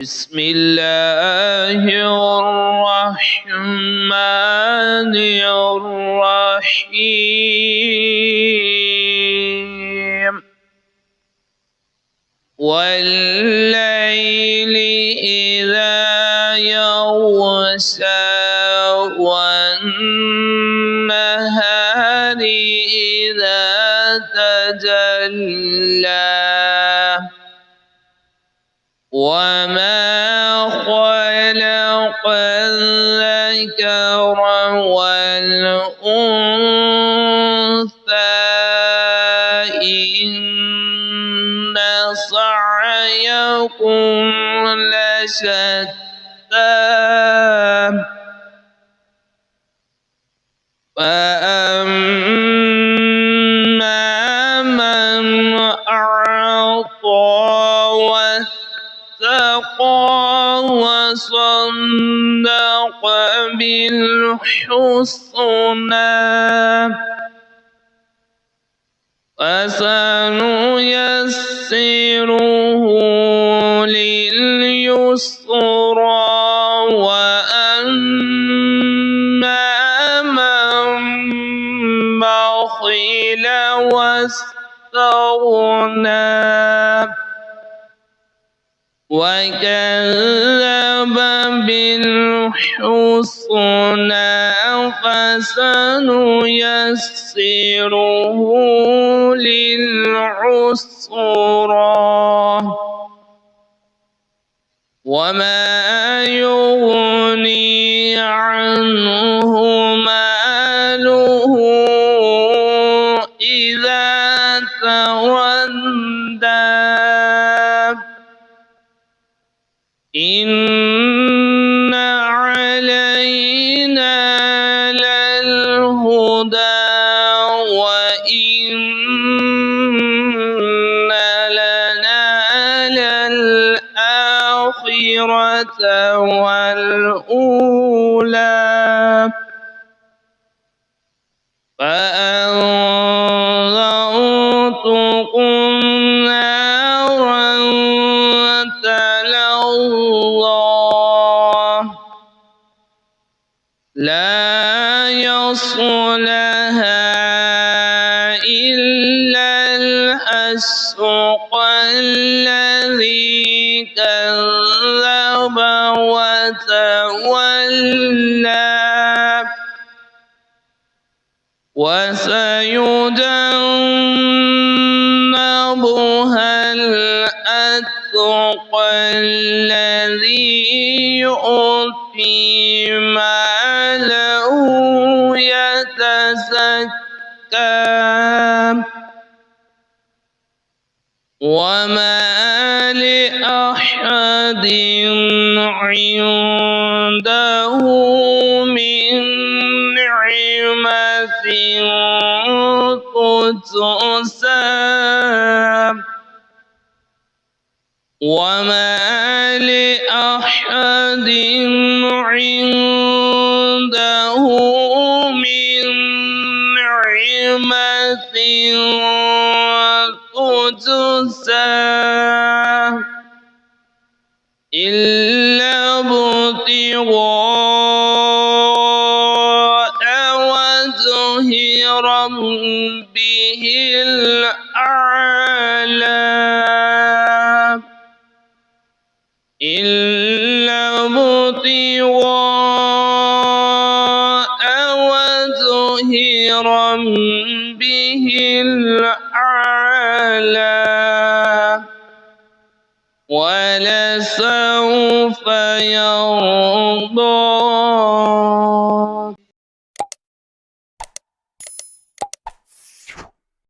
بسم الله الرحمن الرحيم والليل إذا يغشى والنهار إذا تجلى وما خلق الذكر والأنثى إن سعيكم لشتى فأما من أعطى واتقى وصدق بالحسنى فسنيسره لليسرى وأما من بخل واستغنى وكذب بالحسنى فسنيسره للعسرى وما يغني عنه ماله إذا تردى إن علينا للهدى وإن لنا للآخرة والأولى فأنذرتكم نارا لا يصلها إلا الأشقى الذي كذب وتولى وسيجنبها الأتقى الذي يؤتي ماله يتزكى وما لأحد عنده من نعمة تجزى وما لأحد عنده من نعمة تجزى إلا ابتغاء وجه ربه الأعلى إلا ابتغاء وجه ربه الأعلى ولسوف يرضى